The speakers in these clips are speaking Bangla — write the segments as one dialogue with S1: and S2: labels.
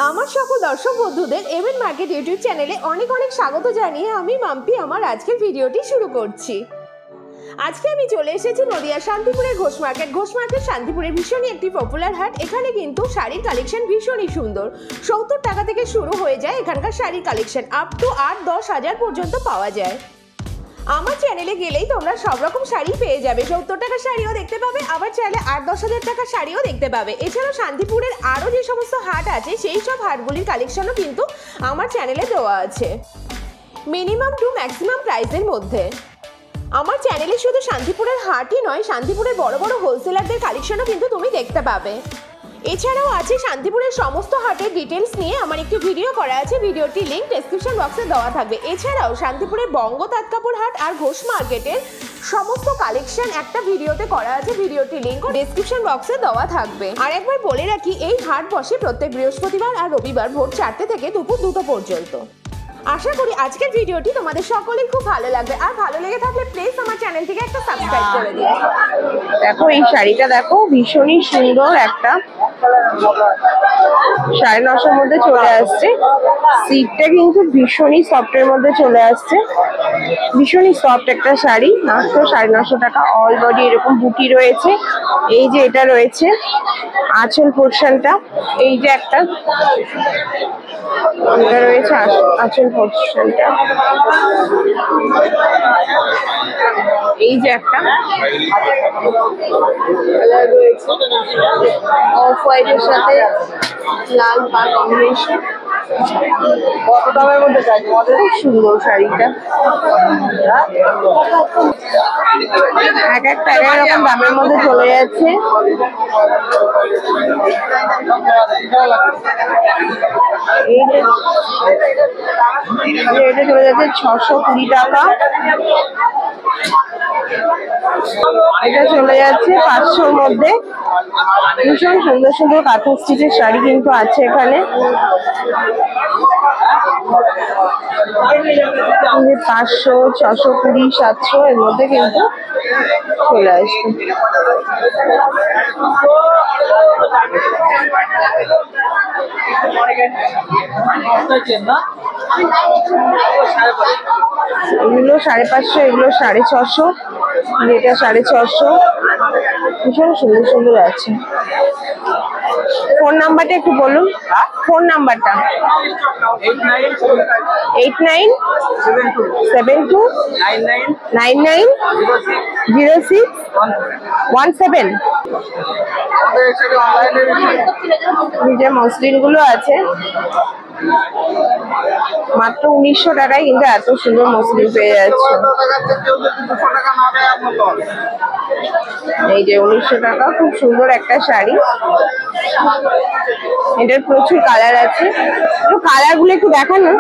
S1: আমার সকল দর্শক বন্ধুদের এভেন মার্কেট ইউটিউব চ্যানেলে অনেক অনেক স্বাগত জানিয়ে আমি মাম্পি আমার আজকের ভিডিওটি শুরু করছি। আজকে আমি চলে এসেছি নদিয়া শান্তিপুরের ঘোষ মার্কেট। ঘোষ মার্কেট শান্তিপুরের ভীষণই একটি পপুলার হাট। এখানে কিন্তু শাড়ির কালেকশন ভীষণই সুন্দর। 70 টাকা থেকে শুরু হয়ে যায় এখানকার শাড়ির কালেকশন, আপ টু 8-10 হাজার পর্যন্ত পাওয়া যায়। আমার চ্যানেলে গেলেই তোমরা সব রকম শাড়ি পেয়ে যাবে। 70 টাকার শাড়িও দেখতে পাবে, আবার চাইলে 8-10 হাজার টাকার শাড়িও দেখতে পাবে। এছাড়াও শান্তিপুরের আরও যে সমস্ত হাট আছে সেই সব হাটগুলির কালেকশনও কিন্তু আমার চ্যানেলে দেওয়া আছে, মিনিমাম টু ম্যাক্সিমাম প্রাইসের মধ্যে। আমার চ্যানেলে শুধু শান্তিপুরের হাটই নয়, শান্তিপুরের বড় বড় হোলসেলারদের কালেকশনও কিন্তু তুমি দেখতে পাবে। এছাড়াও আছে শান্তিপুরের সমস্ত হাটের ডিটেলস নিয়ে আমার একটি ভিডিও করা আছে, ভিডিওটির লিঙ্ক ডেসক্রিপশন বক্সে দেওয়া থাকবে। এছাড়াও শান্তিপুরের বঙ্গ তাঁতকাপড় হাট আর ঘোষ মার্কেটের সমস্ত কালেকশন একটা ভিডিওতে করা আছে, ভিডিওটির লিঙ্কও ডেসক্রিপশন বক্সে দেওয়া থাকবে। আর একবার বলে রাখি, এই হাট বসে প্রত্যেক বৃহস্পতিবার আর রবিবার ভোর 4টে থেকে দুপুর 2টো পর্যন্ত। আশা করি আজকের ভিডিওটি তোমাদের সকলের খুব ভালো লাগবে, আর ভালো লেগে থাকলে প্লিজ আমার চ্যানেলটিকে একটা সাবস্ক্রাইব করে দিও।
S2: দেখো এই শাড়িটা দেখো, ভীষণই সুন্দর, একটা 950 মধ্যে চলে আসছে। সিটটা কিন্তু ভীষণই সফটের মধ্যে চলে আসছে, ভীষণই সফট একটা শাড়ি। মাত্র 950 টাকা। অল বডি এরকম বুটি রয়েছে। এই যে এটা রয়েছে আঁচল পোর্শনটা, এই যে একটা এটা রয়েছে আঁচল পোর্শনটা, এই যে একটা কালার রয়েছে অফ হোয়াইটের সাথে লাল পাড় কম্বিনেশন। কত দামের মধ্যে চাই তোমাদের? খুব সুন্দর শাড়িটা, এক একটা এরকম দামের মধ্যে চলে যাচ্ছে। এটা চলে যাচ্ছে 620 টাকা, এটা চলে যাচ্ছে 500-র মধ্যে। ভীষণ সুন্দর সুন্দর কাঁথা স্টিচের শাড়ি কিন্তু আছে এখানে। 500, 620, 700 এর মধ্যে কিন্তু চলে আসবে। এগুলো 550, এগুলো 650, এটা 650। ভীষণ সুন্দর সুন্দর আছে। ফোন নাম্বারটা একটু বলুন, ফোন নাম্বারটা। 8972990617। যে মসলিন গুলো আছে মাত্র 1900 টাকায় কিন্তু এত সুন্দর মসলিন পেয়ে যাচ্ছে। এই যে 1900 টাকা, খুব সুন্দর একটা শাড়ি। এটার প্রচুর কালার আছে, কালার গুলো একটু দেখানো।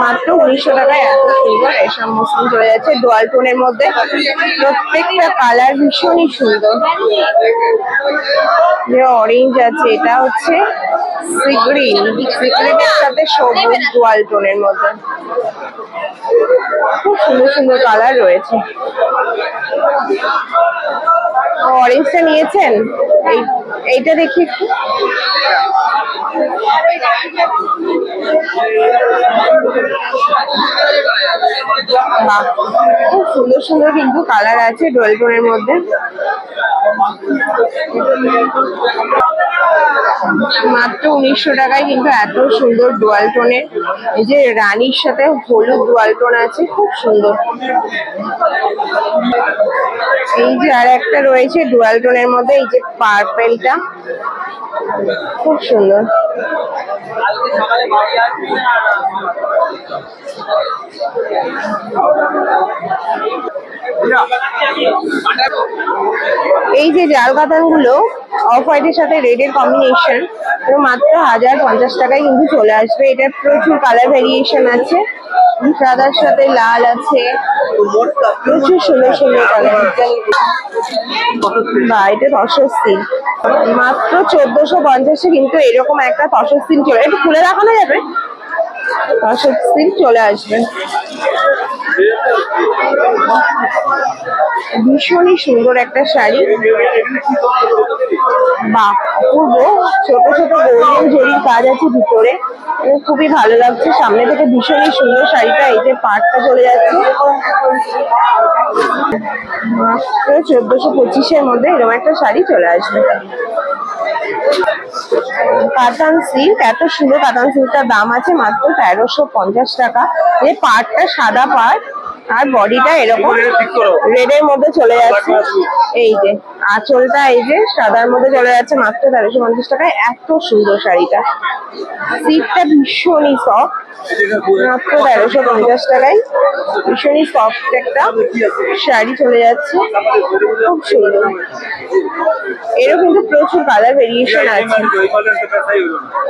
S2: মাত্র 1900 টাকায় এত সুন্দর এসব মসলিন চলে যাচ্ছে ডুয়াল টোনের মধ্যে। প্রত্যেকটা কালার ভীষণই সুন্দর। যে অরেঞ্জ আছে, এটা হচ্ছে সি গ্রিন, সিক্রেটের সাথে সবুজ ডুয়াল টোনের মধ্যে। খুব সুন্দর সুন্দর কালার রয়েছে। অরেঞ্জটা নিয়েছেন, এইটা দেখি একটু। বাহ, খুব সুন্দর সুন্দর কিন্তু কালার আছে ডুয়াল টোনের মধ্যে। মাত্র 1900 টাকায় কিন্তু এত সুন্দর ডুয়াল টোনের। এই যে রানীর সাথে হলুদ ডুয়াল টোন আছে, খুব সুন্দর। এই যে আর একটা রয়েছে ডুয়াল টোনের মধ্যে, এই যে পার্পেলটা, খুব সুন্দর। এই যে জাল কাতান গুলো অফ হোয়াইটের সাথে রেডের কম্বিনেশন, মাত্র 1050 টাকায় কিন্তু চলে আসবে। এটার প্রচুর কালার ভেরিয়েশন আছে, সাদার সাথে লাল আছে, প্রচুর সুন্দর সুন্দর কালার। বা এটা তসর সিল্ক, মাত্র 1450-এ কিন্তু এরকম একটা তসর সিল্ক চলে। একটু খুলে দেখানো যাবে? তসর সিল্ক চলে আসবে। ভীষণই সুন্দর একটা শাড়ি, বাহ অপূর্ব। ছোট ছোট গোল্ডেন জরির কাজ আছে ভিতরে, খুবই ভালো লাগছে। সামনে থেকে ভীষণই সুন্দর শাড়িটা। এই যে পাটটা চলে যাচ্ছে মাত্র 1425-এর মধ্যে এরকম একটা শাড়ি চলে আসবে। কাতান সিল্ক, এত সুন্দর কাতান সিল্কটার দাম আছে মাত্র 1350 টাকা। এই পাটটা সাদা পাট আর বডিটা এরকম রেডের মধ্যে চলে যাচ্ছে। এই যে আঁচলটা এই যে সাদার মধ্যে চলে যাচ্ছে মাত্র 1350 টাকায়। এত সুন্দর শাড়িটা, সিল্কটা ভীষণই সফট, মাত্র 1350 টাকায় ভীষণই সফট একটা শাড়ি চলে যাচ্ছে, খুব সুন্দর। এরও কিন্তু প্রচুর কালার ভেরিয়েশন আছে।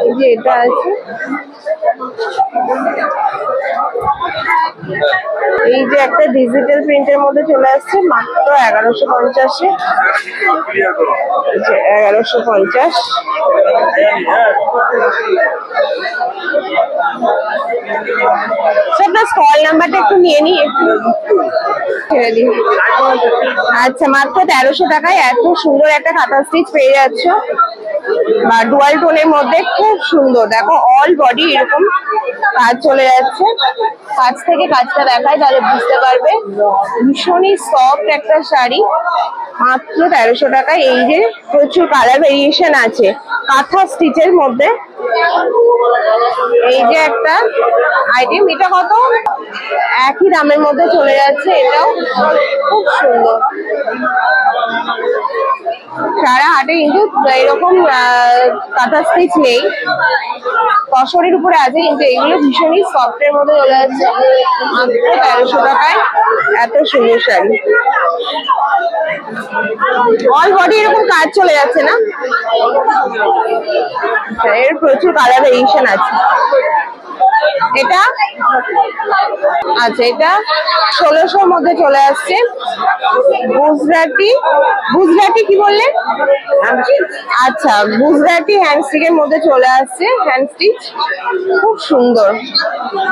S2: এই যে এটা আছে, এই যে একটা ডিজিটাল প্রিন্টের মধ্যে চলে আসছে মাত্র 1150-এ। 1150। আপনার স্টল নাম্বারটা একটু নিয়ে নি, একটু ছেড়ে দিন। আচ্ছা, মাত্র 1300 টাকায় এত সুন্দর একটা কাঁথা স্টিচ পেয়ে যাচ্ছ, বা ডুয়াল টোনের মধ্যে খুব সুন্দর। দেখো অল বডি এরকম কাজ চলে যাচ্ছে। কাছ থেকে কাজটা দেখায় তাহলে বুঝতে পারবে। ভীষণই সফট একটা শাড়ি, মাত্র 1300 টাকায়। এই যে প্রচুর কালার ভেরিয়েশন আছে কাঁথা স্টিচের মধ্যে। এই যে একটা আইটেম, এটা কত? একই দামের মধ্যে চলে যাচ্ছে, এটাও খুব সুন্দর। সারা হাটে কিন্তু এরকম কাঁথা স্টিচ নেই, তসরের উপরে আছে, কিন্তু এগুলো ভীষণই সফটের মধ্যে চলে যাচ্ছে মাত্র 1300 টাকায়। এত সুন্দর শাড়ি, অল বডি এরকম কাজ চলে যাচ্ছে না, এর প্রচুর কালার ভেরিয়েশন আছে। এটা আচ্ছা, এটা 1600-র মধ্যে চলে আসছে। গুজরাটি, গুজরাটি কি বললেন? আচ্ছা, গুজরাটি হ্যান্ডস্টিকের মধ্যে চলে আসছে, হ্যান্ডস্টিচ, খুব সুন্দর,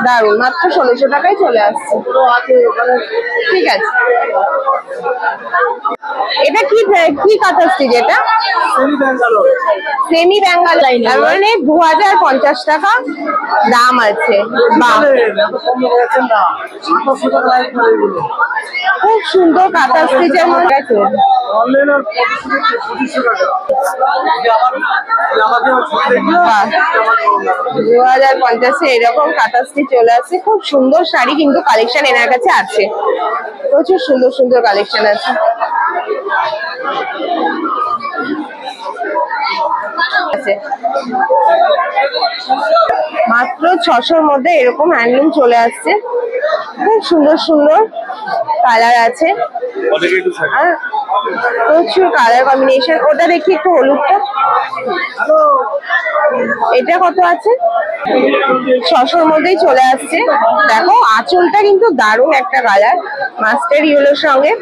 S2: দারুন, মাত্র 1600 টাকায় চলে আসছে। ঠিক আছে, এটা কি কি কাঁথা স্টিচ? এটা সেমি বেঙ্গল লাইন, মানে 2050 টাকা দাম আছে। খুব সুন্দর কাঁথা স্টিচের মধ্যে আছে। 2050-এ এরকম কাঁথা স্টিচ চলে আসছে। খুব সুন্দর শাড়ি কিন্তু কালেকশন এনার কাছে আছে, প্রচুর সুন্দর সুন্দর কালেকশন আছে। মাত্র 600-র মধ্যে এরকম হ্যান্ডলুম চলে আসছে, খুব সুন্দর সুন্দর কালার আছে আর প্রচুর কালার কম্বিনেশন। ওটা দেখি একটু, হলুদটা, এটা কত আছে? 600-র মধ্যেই চলে আসছে। দেখো আঁচলটা কিন্তু দারুণ একটা কালার, মাস্টার্ড ইয়েলোর সঙ্গে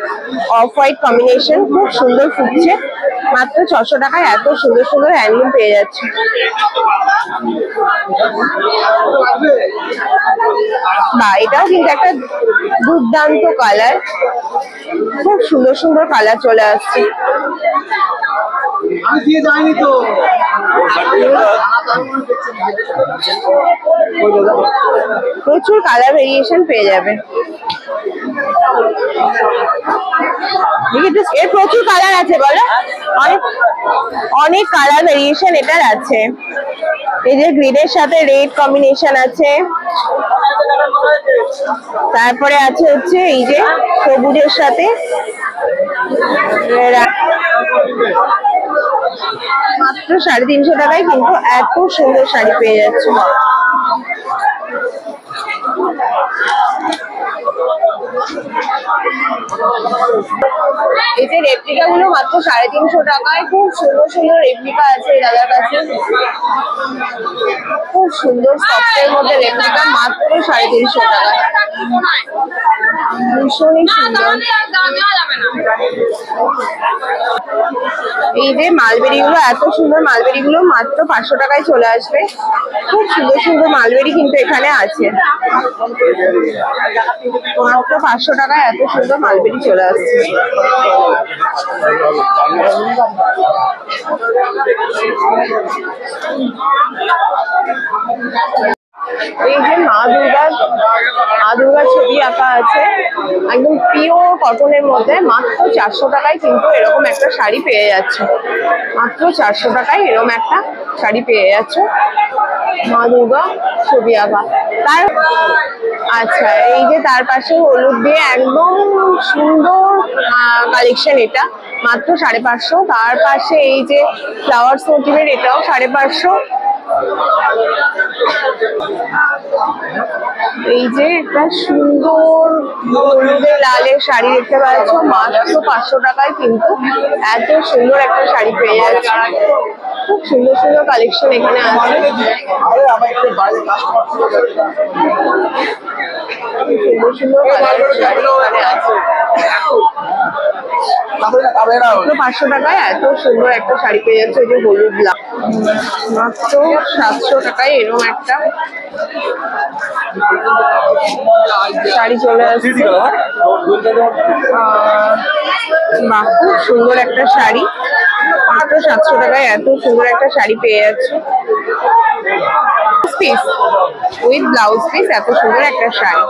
S2: অফ হোয়াইট কম্বিনেশন, খুব সুন্দর ফুটছে। মাত্র 600 টাকায় এত সুন্দর সুন্দর হ্যান্ডলুম পেয়ে যাচ্ছে। বা এটাও কিন্তু একটা দুর্দান্ত কালার, খুব সুন্দর সুন্দর কালার চলে আসছে। প্রচুর কালার ভেরিয়েশন পেয়ে যাবে। এর প্রচুর কালার আছে, বলো, অনেক কালার ভেরিয়েশন এটার আছে। এই যে গ্রিনের সাথে রেড কম্বিনেশন আছে, তারপরে আছে হচ্ছে এই যে সবুজের সাথে। মাত্র 350 টাকায় কিন্তু এত সুন্দর শাড়ি পেয়ে যাচ্ছে। এই যে রেপ্লিকা গুলো মাত্র 350 টাকায়, খুব সুন্দর সুন্দর রেপ্লিকা আছে এই দাদার কাছে, খুব সুন্দর সফটের মধ্যে রেপ্লিকা, মাত্র 350 টাকায়। ভীষণই সুন্দর। এই যে মালবেরি গুলো, এত সুন্দর মালবেরি গুলো মাত্র 500 টাকায় চলে আসবে। খুব সুন্দর সুন্দর মালবেরি কিন্তু এখানে আছে, মাত্র 500 টাকায় এত সুন্দর মালবেরি চলে আসছে। এই যে মা দুর্গার ছবি আঁকা আছে, একদম পিওর কটনের মধ্যে মাত্র 400 টাকায় কিন্তু এরকম একটা শাড়ি পেয়ে যাচ্ছে। মাত্র 400 টাকায় এরকম একটা শাড়ি পেয়ে যাচ্ছে, মা দুর্গা ছবি আঁকা। তার আচ্ছা, এই যে তার পাশে হলুদ দিয়ে একদম সুন্দর কালেকশন, এটা মাত্র 550। তার পাশে এই যে ফ্লাওয়ার্স মোটিভের, এটাও 550। এই যে একটা সুন্দর হলুদের লালের শাড়ি দেখতে পাচ্ছ, মাত্র 500 টাকায় কিন্তু এত সুন্দর একটা শাড়ি পেয়ে যাচ্ছে। খুব সুন্দর সুন্দর কালেকশন এখানে আছে। সুন্দর সুন্দর শাড়ি এখানে আছে। 500 টাকায় এত সুন্দর একটা শাড়ি পেয়ে যাচ্ছে। যে হলুদ লাল, মাত্র 700 টাকায় এরকম একটা শাড়ি চলে আসছে। বাহ, খুব সুন্দর একটা শাড়ি, মাত্র 700 টাকায় এত সুন্দর একটা শাড়ি পেয়ে যাচ্ছে। পিস উইথ ব্লাউজ পিস, এত সুন্দর একটা শাড়ি।